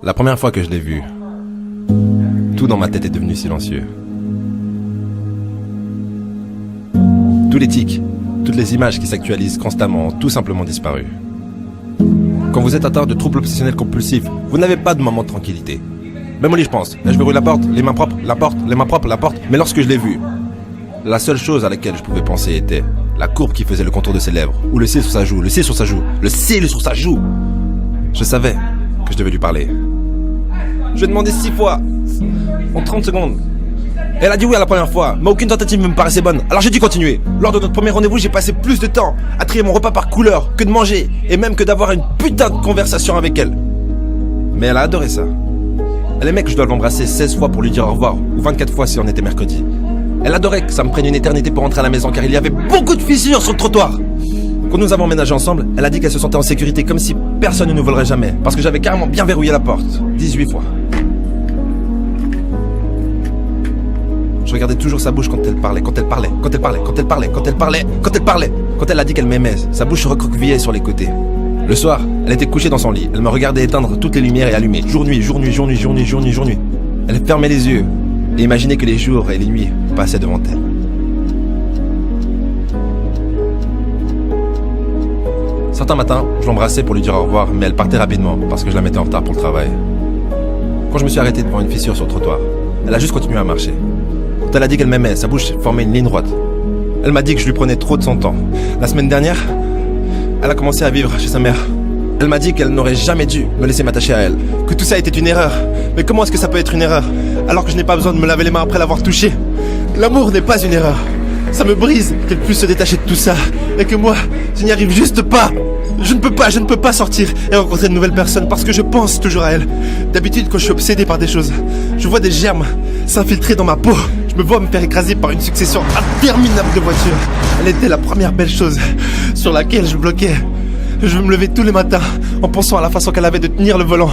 La première fois que je l'ai vue, tout dans ma tête est devenu silencieux. Tous les tics, toutes les images qui s'actualisent constamment ont tout simplement disparu. Quand vous êtes atteint de troubles obsessionnels compulsifs, vous n'avez pas de moment de tranquillité. Même au lit, je pense. Là, je verrouille la porte, les mains propres, la porte, les mains propres, la porte. Mais lorsque je l'ai vue, la seule chose à laquelle je pouvais penser était la courbe qui faisait le contour de ses lèvres, ou le cil sur sa joue, le cil sur sa joue, le cil sur sa joue. Je savais que je devais lui parler. Je lui ai demandé 6 fois, en 30 secondes. Elle a dit oui à la première fois, mais aucune tentative ne me paraissait bonne, alors j'ai dû continuer. Lors de notre premier rendez-vous, j'ai passé plus de temps à trier mon repas par couleur que de manger, et même que d'avoir une putain de conversation avec elle. Mais elle a adoré ça. Elle aimait que je dois l'embrasser 16 fois pour lui dire au revoir, ou 24 fois si on était mercredi. Elle adorait que ça me prenne une éternité pour rentrer à la maison, car il y avait beaucoup de fissures sur le trottoir. Quand nous avons emménagé ensemble, elle a dit qu'elle se sentait en sécurité, comme si personne ne nous volerait jamais, parce que j'avais carrément bien verrouillé la porte, 18 fois. Je regardais toujours sa bouche quand elle parlait, quand elle parlait, quand elle parlait, quand elle parlait, quand elle parlait, quand elle parlait. Quand elle a dit qu'elle m'aimait, sa bouche se recroquevillait sur les côtés. Le soir, elle était couchée dans son lit. Elle me regardait éteindre toutes les lumières et allumer. Jour, nuit, jour, nuit, jour, nuit, jour, nuit, jour, nuit, jour, nuit. Elle fermait les yeux et imaginait que les jours et les nuits passaient devant elle. Certains matins, je l'embrassais pour lui dire au revoir, mais elle partait rapidement parce que je la mettais en retard pour le travail. Quand je me suis arrêté devant une fissure sur le trottoir, elle a juste continué à marcher. Quand elle a dit qu'elle m'aimait, sa bouche formait une ligne droite. Elle m'a dit que je lui prenais trop de son temps. La semaine dernière, elle a commencé à vivre chez sa mère. Elle m'a dit qu'elle n'aurait jamais dû me laisser m'attacher à elle, que tout ça était une erreur. Mais comment est-ce que ça peut être une erreur, alors que je n'ai pas besoin de me laver les mains après l'avoir touché? L'amour n'est pas une erreur. Ça me brise qu'elle puisse se détacher de tout ça, et que moi, je n'y arrive juste pas. Je ne peux pas sortir et rencontrer de nouvelles personnes parce que je pense toujours à elle. D'habitude, quand je suis obsédé par des choses, je vois des germes s'infiltrer dans ma peau. Je me vois me faire écraser par une succession interminable de voitures. Elle était la première belle chose sur laquelle je bloquais. Je me levais tous les matins en pensant à la façon qu'elle avait de tenir le volant,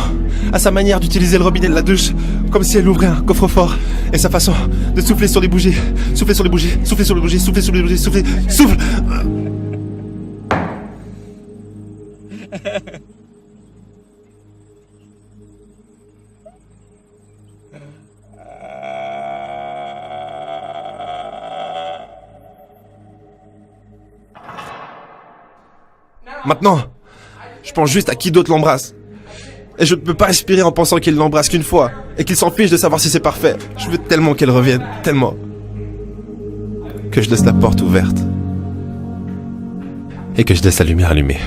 à sa manière d'utiliser le robinet de la douche comme si elle ouvrait un coffre-fort, et sa façon de souffler sur les bougies, souffler sur les bougies, souffler sur les bougies, souffler sur les bougies, souffle. Maintenant, je pense juste à qui d'autre l'embrasse. Et je ne peux pas respirer en pensant qu'il l'embrasse qu'une fois, et qu'il s'en fiche de savoir si c'est parfait. Je veux tellement qu'elle revienne, tellement, que je laisse la porte ouverte, et que je laisse la lumière allumée.